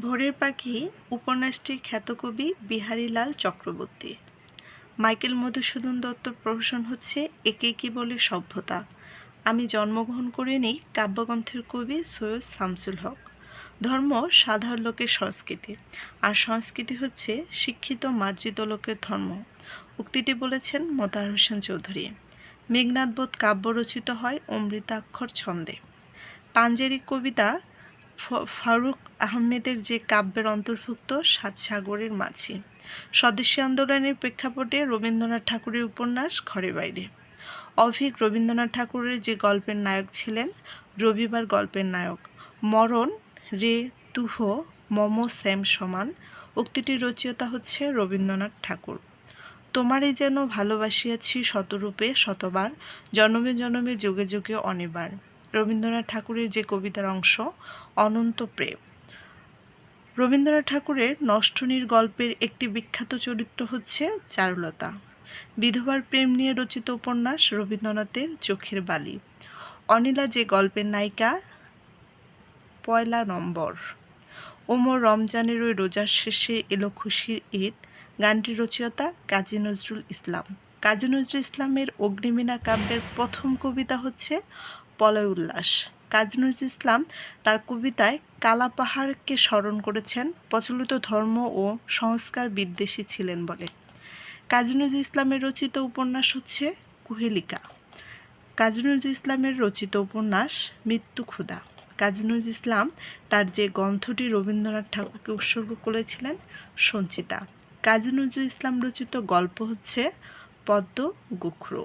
ভোরের পাখি উপন্যাসটির খ্যাত কবি বিহারীলাল চক্রবর্তী। মাইকেল মধুসূদন দত্তর প্রহসন হচ্ছে একে কি বলে সভ্যতা। আমি জন্মগ্রহণ করিনি কাব্যগ্রন্থের কবি সৈয়দ শামসুল হক। ধর্ম সাধারণ লোকের সংস্কৃতি, আর সংস্কৃতি হচ্ছে শিক্ষিত মার্জিত লোকের ধর্ম। উক্তিটি বলেছেন মোতাহার হোসেন চৌধুরী। মেঘনাদবধ কাব্য রচিত হয় অমৃতাক্ষর ছন্দে। পাঞ্জেরি কবিতা ফারুক আহমেদের যে কাব্যের অন্তর্ভুক্ত সাত সাগরের মাঝি। স্বদেশী আন্দোলনের প্রেক্ষাপটে রবীন্দ্রনাথ ঠাকুরের উপন্যাস ঘরে বাইরে। অভিক রবীন্দ্রনাথ ঠাকুরের যে গল্পের নায়ক ছিলেন, রবিবার গল্পের নায়ক। মরণ রে তুহ মম শ্যাম সমান। উক্তিটির রচয়িতা হচ্ছে রবীন্দ্রনাথ ঠাকুর। তোমারই যেন ভালোবাসিয়াছি শতরূপে শতবার, জনমে জনমে যুগে যুগে অনিবার। রবীন্দ্রনাথ ঠাকুরের যে কবিতার অংশ অনন্ত প্রেম। রবীন্দ্রনাথ ঠাকুরের নষ্টনীর গল্পের একটি বিখ্যাত চরিত্র হচ্ছে চারুলতা। বিধবার প্রেম নিয়ে রচিত উপন্যাস রবীন্দ্রনাথের চোখের বালি। অনিলা যে গল্পের নায়িকা পয়লা নম্বর। ওমর রমজানের ওই রোজার শেষে এলো খুশির ঈদ গানটির রচয়িতা কাজী নজরুল ইসলাম। কাজী নজরুল ইসলামের অগ্নিবীণা কাব্যের প্রথম কবিতা হচ্ছে প্রলয় উল্লাস। কাজী নজরুল ইসলাম তার কবিতায় কালা পাহাড়কে স্মরণ করেছেন প্রচলিত ধর্ম ও সংস্কার বিদ্বেষী ছিলেন বলে। কাজী নজরুল ইসলামের রচিত উপন্যাস হচ্ছে কুহেলিকা। কাজী নজরুল ইসলামের রচিত উপন্যাস মৃত্যু ক্ষুধা। কাজী নজরুল ইসলাম তার যে গ্রন্থটি রবীন্দ্রনাথ ঠাকুরকে উৎসর্গ করেছিলেন সঞ্চিতা। কাজী নজরুল ইসলাম রচিত গল্প হচ্ছে পদ্ম গোখরো।